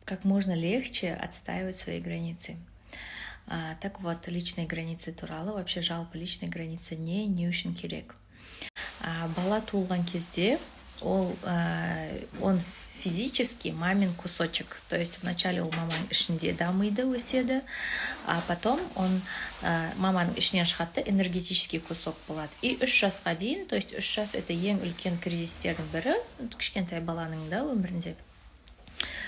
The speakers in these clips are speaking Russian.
как можно легче отстаивать свои границы. Так вот, личные границы туралы, вообще жалпы личные границы не үшін керек. Бала туылған кезде он физически мамин кусочек. То есть вначале у маманың ішінде дамиды, өседі, а потом он маманың ішінен шығады, энергетический кусок болады. И 3 жасқа дейін, то есть 3 жас это ең үлкен кризистердің бірі, кішкентай баланың да өмірінде.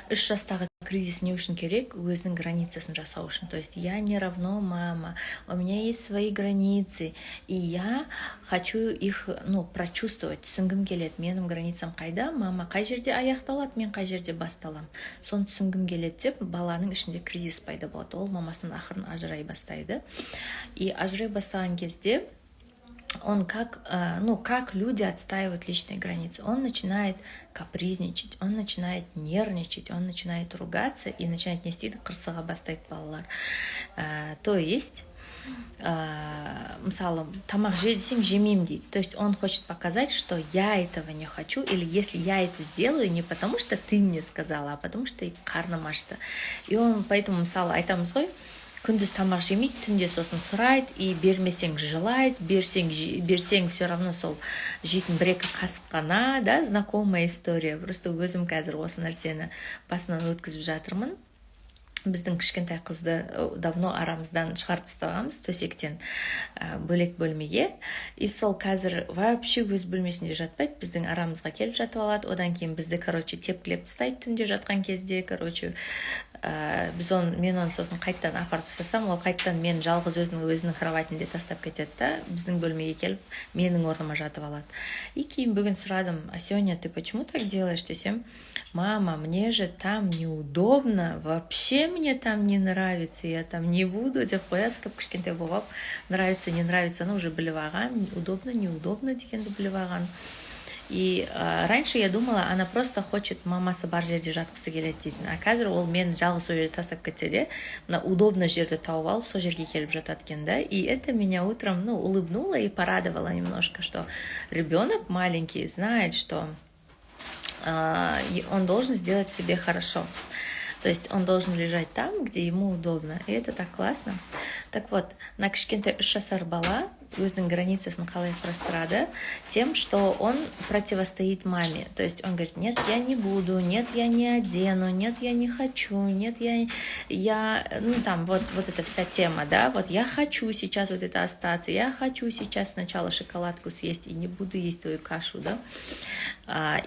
3 жастағы кризис не үшін керек? Өзінің границасын жасау үшін. То есть я не равно мама, у меня есть свои границы, и я хочу их, прочувствовать, түсінгім келеді. Менің границам қайда? Мама қай жерде аяқталады, мен қай жерде басталам. Соны түсінгім келеді деп, баланың ішінде кризис пайда болады. Ол мамасынан ақырын ажырай бастайды. И ажырай бастаған кезде он как люди отстаивают личные границы. Он начинает капризничать, он начинает нервничать, он начинает ругаться и начинает нести қырсыға бастайды балалар. То есть, мысалы, тамақ же десең жемеймін дейді. То есть он хочет показать, что я этого не хочу, или если я это сделаю, не потому что ты мне сказала, а потому что қарным ашты. И он поэтому, мысалы, айтамыз ғой, күндіз тамақ жемейді, түнде сосын сұрайды, и бермесең жылайды, берсең все равно сол жейтін 1-2 қасық қана, да, знакомая история. Просто өзім қазір осы нәрсені басынан өткізіп жатырмын. Біздің кішкентай қызды давно арамыздан шығарып тастағанбыз, төсектен бөлек бөлмеге. И сол қазір вообще өз бөлмесінде жатпайды, біздің арамызға келіп жатып алады. Одан кейін бізді, тепкілеп тастайды түнде жатқан кезде, мен оны сосын қайттан апарып тастасам, ол қайттан мен жалғыз өзінің кроватінде тастап кетеді да, біздің бөлмеге келіп, менің орныма жатып алады. И кейін бүгін сұрадым: Асёня, ты почему так делаешь? Десем: мама, мне же там неудобно, вообще мне там не нравится, я там не буду деп қояды, кішкентай болып, нравится, не нравится, уже біліп алған, удобно, неудобно дегенді біліп алған. И раньше я думала, она просто хочет мамасы бар жерде жатқысы келеді дейтін. А қазір ол мен жалғыз сол жерде тастап кетсе де, удобно жерді тауып алып, сол жерге келіп жатады екен, да. И это меня утром, улыбнуло и порадовало немножко, что ребенок маленький знает, что он должен сделать себе хорошо. То есть он должен лежать там, где ему удобно. И это так классно. Так вот, на кішкентай 3 жасар бала өзінің границасын қалай құрастырады? Тем, что он противостоит маме. То есть он говорит: нет, я не буду, нет, я не одену, нет, я не хочу, нет, вот эта вся тема, да, вот я хочу сейчас вот это остаться, я хочу сейчас сначала шоколадку съесть и не буду есть твою кашу, да.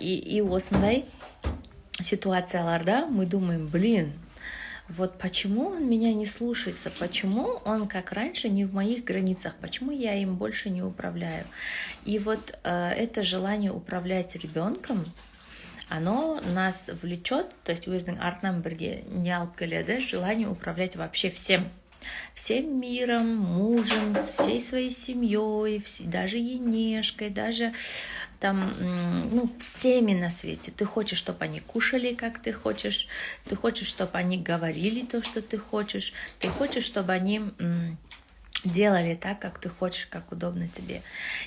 И осындай ситуацияларда мы думаем: вот почему он меня не слушается, почему он, как раньше, не в моих границах, почему я им больше не управляю. И вот это желание управлять ребенком, оно нас влечет, то есть өзінің артынан бірге не алып келеді, желание управлять вообще всем миром, мужем, всей своей семьей, даже Енешкой, даже там, всеми на свете. Ты хочешь, чтобы они кушали, как ты хочешь чтобы они говорили то, что ты хочешь чтобы они делали так, как ты хочешь, как удобно тебе.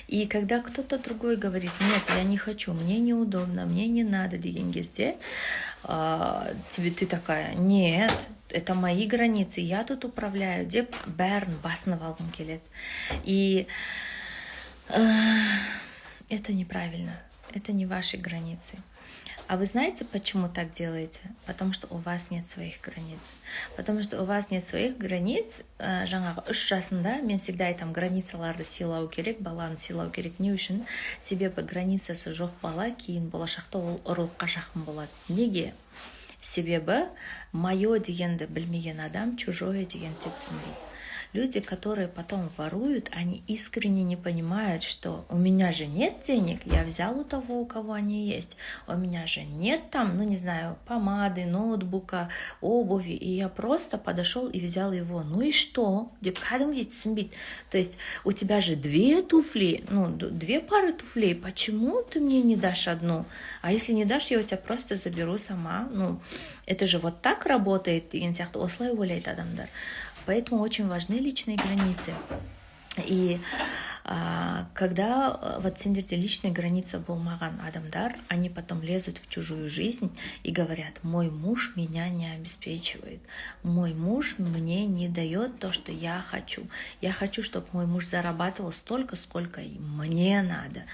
И когда кто-то другой говорит: нет, я не хочу, мне неудобно, мне не надо деген кезде, ты такая: нет, это мои границы, я тут управляю деп бәрін басынып алғың келеді. И это неправильно, это не ваши границы. А вы знаете, почему так делаете? Потому что у вас нет своих границ. Потому что у вас нет своих границ. Жаңағы 3 жасында мен всегда айтам, границаларды сыйлау керек, баланы сыйлау керек. Не үшін? Себебі границасы жоқ бала кейін болашақта ол ұрлыққа жақын болады. Неге? Себебі мое дегенді білмеген адам чужое дегенді түсінбейді. Люди, которые потом воруют, они искренне не понимают, что у меня же нет денег, я взял у того, у кого они есть. У меня же нет там, помады, ноутбука, обуви, и я просто подошел и взял его. Ну и что? То есть у тебя же 2 туфли, 2 пары туфлей, почему ты мне не дашь одну? А если не дашь, я у тебя просто заберу сама. Это же вот так работает, деген сияқты осылай ойлайды адамдар. Поэтому очень важны личные границы. И Когда вот сендерде личная граница болмаган адамдар, они потом лезут в чужую жизнь и говорят: мой муж меня не обеспечивает, мой муж мне не дает то, что я хочу. Я хочу, чтобы мой муж зарабатывал столько, сколько мне надо.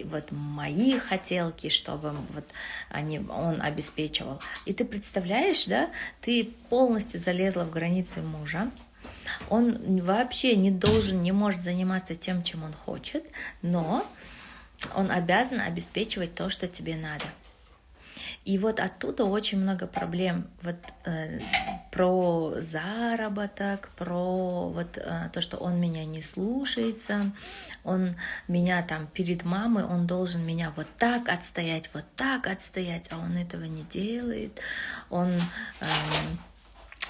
Вот мои хотелки, чтобы вот он обеспечивал. И ты представляешь, да, ты полностью залезла в границы мужа. Он вообще не должен, не может заниматься тем, чем он хочет, но он обязан обеспечивать то, что тебе надо. И вот оттуда очень много проблем вот, про заработок, про вот, то, что он меня не слушается, он меня там перед мамой, он должен меня вот так отстоять, а он этого не делает. Он...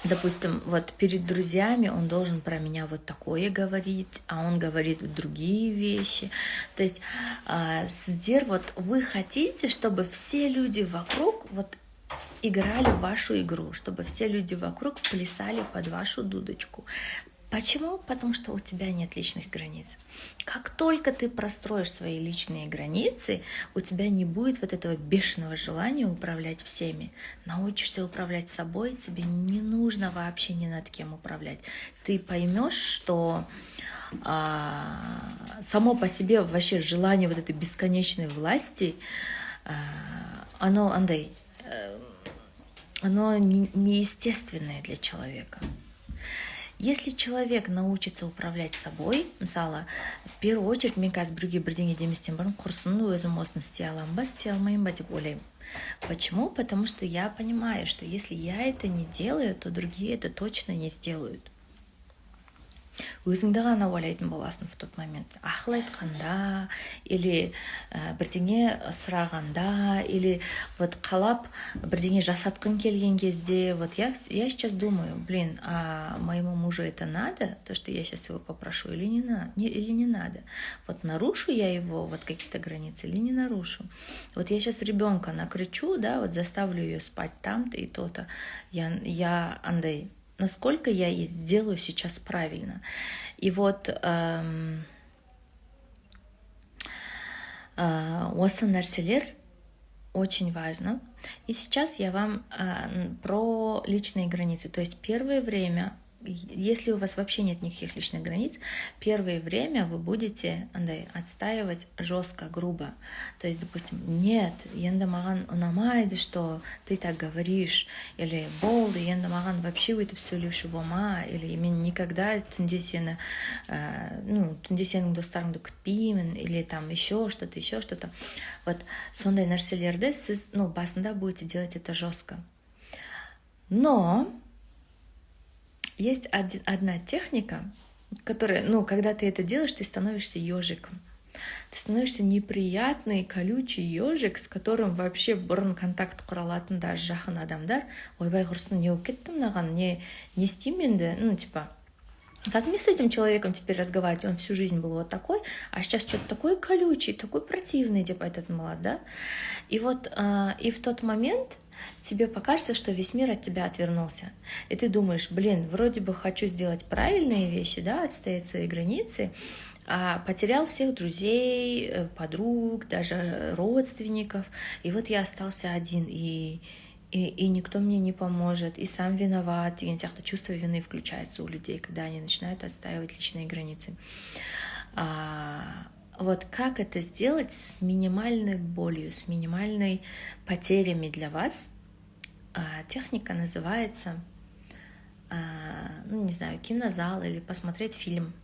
Допустим, вот перед друзьями он должен про меня вот такое говорить, а он говорит другие вещи. То есть, вот вы хотите, чтобы все люди вокруг вот играли в вашу игру, чтобы все люди вокруг плясали под вашу дудочку. Почему? Потому что у тебя нет личных границ. Как только ты простроишь свои личные границы, у тебя не будет вот этого бешеного желания управлять всеми. Научишься управлять собой, тебе не нужно вообще ни над кем управлять. Ты поймешь, что само по себе вообще желание вот этой бесконечной власти, оно неестественное для человека. Если человек научится управлять собой, мысалы, в первую очередь, мен қазір бірдеңе деместен бұрын құрсын өзім осыны істей аламын ба, істей алмаймын ба деп ойлаймын. Почему? Потому что я понимаю, что если я это не делаю, то другие это точно не сделают. Өзіңді ғана ойлайтын боласың в тот момент. Ақыл айтқанда, или бірдеңе сұрағанда, или вот қалап бірдеңе жасатқың келген кезде, вот я сейчас думаю, а моему мужу это надо, то, что я сейчас его попрошу, или не надо. Вот нарушу я его, вот какие-то границы, или не нарушу. Вот я сейчас ребенка накричу, да, вот заставлю ее спать там-то и то-то. Я андай, насколько я сделаю сейчас правильно. И вот осы нәрселер очень важно. И сейчас я вам про личные границы. То есть первое время, если у вас вообще нет никаких личных границ, первое время вы будете отстаивать жестко, грубо. То есть, допустим, нет, енді маған ұнамайды, что ты так говоришь, или болды, енді маған вообще өйтіп сөйлеуші болма, или мен никогда түнде сенің достарыңды күтпеймін, или там еще что-то. Вот сондай нәрселерді сіз, басында будете делать это жестко. Но есть одна техника, которая, когда ты это делаешь, ты становишься ежиком. Ты становишься неприятный, колючий ежик, с которым вообще бұрын контакт құралатын даже жақын адамдар, ойбай құрсын, не болып кетті мынаған, не істеймін енді, как мне с этим человеком теперь разговаривать? Он всю жизнь был вот такой, а сейчас что-то такой колючий, такой противный, этот молод, да? И вот и в тот момент тебе покажется, что весь мир от тебя отвернулся. И ты думаешь, вроде бы хочу сделать правильные вещи, да, отстоять свои границы, а потерял всех друзей, подруг, даже родственников. И вот я остался один, и никто мне не поможет, и сам виноват, и чувство вины включается у людей, когда они начинают отстаивать личные границы. Вот как это сделать с минимальной болью, с минимальной потерями для вас? Техника называется, кинозал или посмотреть фильм.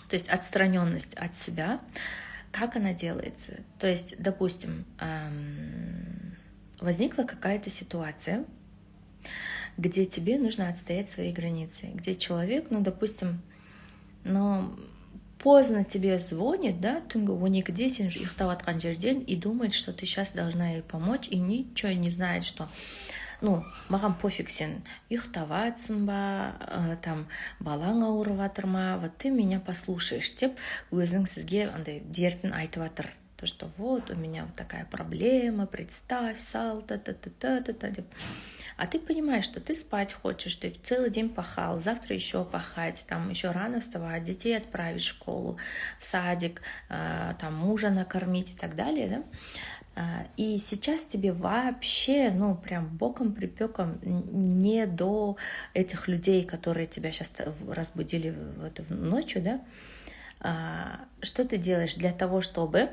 То есть отстраненность от себя. Как она делается? То есть, допустим, возникла какая-то ситуация, где тебе нужно отстоять свои границы, где человек, допустим, поздно тебе звонит, да, түнгі 12-де сен ұйықтап жатқан жерден и думает, что ты сейчас должна ей помочь, и ничего не знает, что маған пофиг, сен ұйықтаватсың ба, там балаң ауырып жатыр ма, вот ты меня послушаешь деп өзің сізге андай дертін айтып жатыр. То, что вот у меня вот такая проблема, представь, сал, та-та-та-та-та-та деп. А ты понимаешь, что ты спать хочешь, ты целый день пахал, завтра еще пахать, там еще рано вставать, детей отправить в школу, в садик, там мужа накормить и так далее, да? И сейчас тебе вообще, ну, прям боком припеком не до этих людей, которые тебя сейчас разбудили ночью, да? Что ты делаешь для того, чтобы...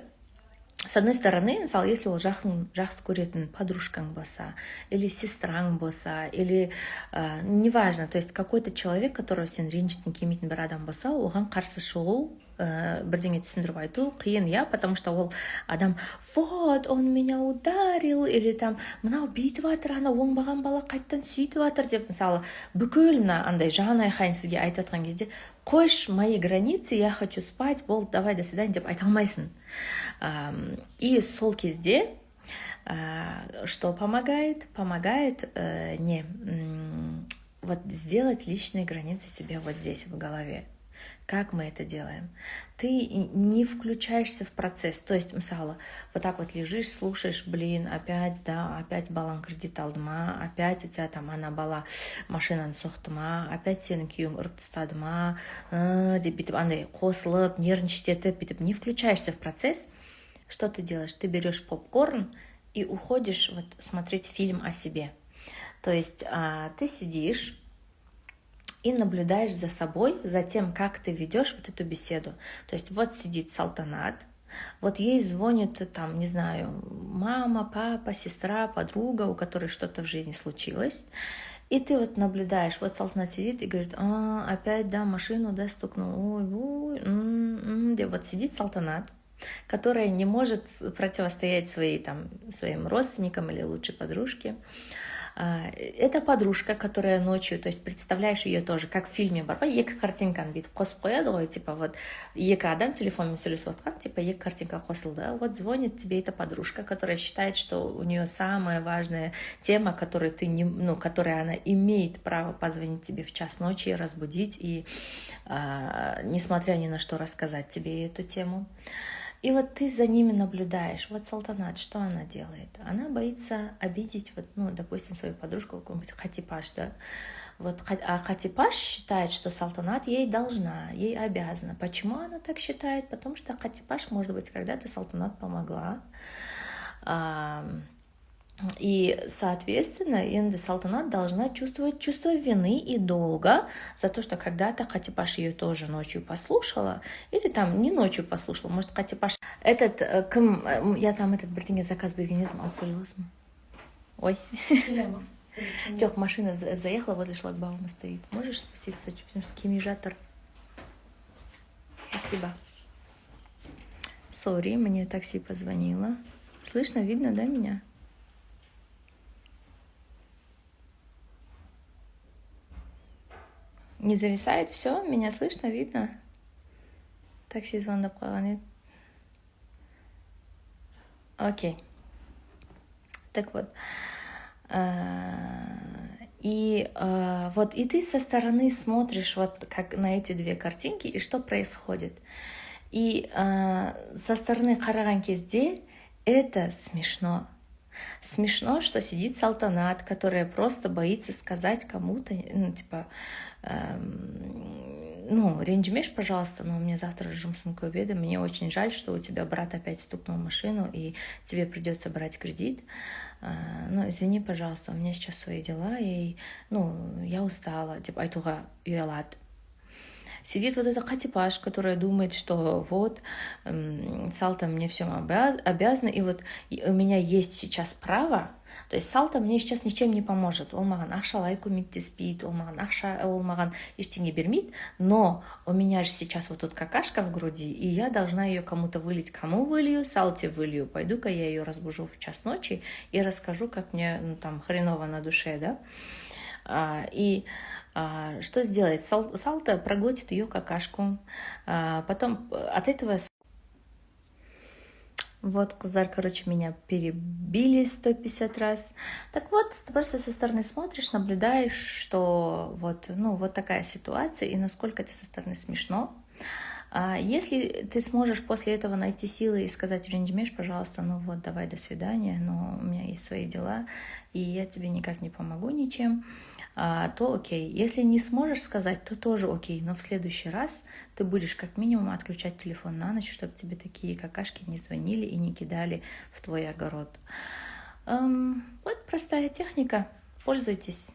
С одной стороны, если ол жақсы көретін подружкаң болса, или сестраң болса, или неважно, то есть какой-то человек, которого сен ренжіткің келмейтін бір адам болса, оған қарсы шығу, бірдеңе түсіндіріп айту қиын, я, потому что ол адам, вот, он меня ударил, или там, мынау бүйтіп жатыр, ана оңбаған бала қайттан сөйтіп жатыр деп, мысалы, бүкіл мына андай жан айқайын сізге айтып жатқан кезде, қойш, мои границы, я хочу спать, бол, давай, до свидания деп айта алмайсың. И сол кезде, что помогает? Помогает вот сделать личные границы себе вот здесь в голове. Как мы это делаем? Ты не включаешься в процесс. То есть, мысалы, вот так вот лежишь, слушаешь, блин, опять, да, опять балаң кредит алды ма, опять у тебя там ана бала машинаны соқты ма, опять сенің күйеуің ұрып тастады ма, деп бүйтіп андай қосылып, нервничать бүйтіп не включаешься в процесс. Что ты делаешь? Ты берешь попкорн и уходишь вот смотреть фильм о себе. То есть ты сидишь и наблюдаешь за собой, за тем, как ты ведешь вот эту беседу. То есть вот сидит Салтанат, вот ей звонит там, не знаю, мама, папа, сестра, подруга, у которой что-то в жизни случилось. И ты вот наблюдаешь, вот Салтанат сидит и говорит, опять, да, машину, да, стукнул, ой, вот сидит Салтанат, которая не может противостоять своим родственникам или лучшей подружке. Это подружка, которая ночью, то есть представляешь ее тоже, как в фильме бар, екі картинканы бүйтіп қосып қояды ғой, типа вот екі адам телефонмен сөйлесіп отқан, типа екі картинка қосылды, вот звонит тебе эта подружка, которая считает, что у нее самая важная тема, которая она имеет право позвонить тебе в час ночи, разбудить и, несмотря ни на что, рассказать тебе эту тему. И вот ты за ними наблюдаешь. Вот Салтанат, что она делает? Она боится обидеть, вот, допустим, свою подружку, какой-нибудь Хатипаш, да? Вот, а Хатипаш считает, что Салтанат ей должна, ей обязана. Почему она так считает? Потому что Хатипаш, может быть, когда-то Салтанат помогла. И, соответственно, Инда Салтанат должна чувствовать чувство вины и долга за то, что когда-то Хатипаш ее тоже ночью послушала, или там не ночью послушала, может, Хатипаш... Я там бірдеңе заказ берген едім, алып келе аласың? Ой. Жоқ, машина заехала, возле шлагбаума стоит. Можешь спуститься, потому что келмей жатыр. Спасибо. Сори, мне такси позвонило. Слышно, видно, да, меня? Не зависает все? Меня слышно, видно? Такси звондап қалған еді. Окей. Так вот. И ты со стороны смотришь вот как на эти две картинки, и что происходит. И со стороны қараған кезде это смешно. Смешно, что сидит Салтанат, которая просто боится сказать кому-то, ренжімеш, пожалуйста, но у меня завтра жұмысым көп еді, мне очень жаль, что у тебя брат опять стукнул машину, и тебе придется брать кредит. Извини, пожалуйста, у меня сейчас свои дела, и, я устала, айтуға ұялады. Сидит вот эта Хатипаш, которая думает, что вот, Салта мне всем обязана, и вот у меня есть сейчас право, то есть Салта мне сейчас ничем не поможет. Ол маған ақшалай көмектеспейді, ол маған ештеңе бермейді, но у меня же сейчас вот тут какашка в груди, и я должна ее кому-то вылить. Кому вылью? Салте вылью. Пойду-ка я ее разбужу в час ночи и расскажу, как мне хреново на душе, да? Что сделает? Салта проглотит ее какашку. Потом от этого... Вот, қыздар, меня перебили 150 раз. Так вот, ты просто со стороны смотришь, наблюдаешь, что вот такая ситуация, и насколько это со стороны смешно. Если ты сможешь после этого найти силы и сказать: Вренджимеш, пожалуйста, ну вот, давай, до свидания, но у меня есть свои дела, и я тебе никак не помогу ничем, то окей. Если не сможешь сказать, то тоже окей, но в следующий раз ты будешь как минимум отключать телефон на ночь, чтобы тебе такие какашки не звонили и не кидали в твой огород. Вот простая техника, пользуйтесь.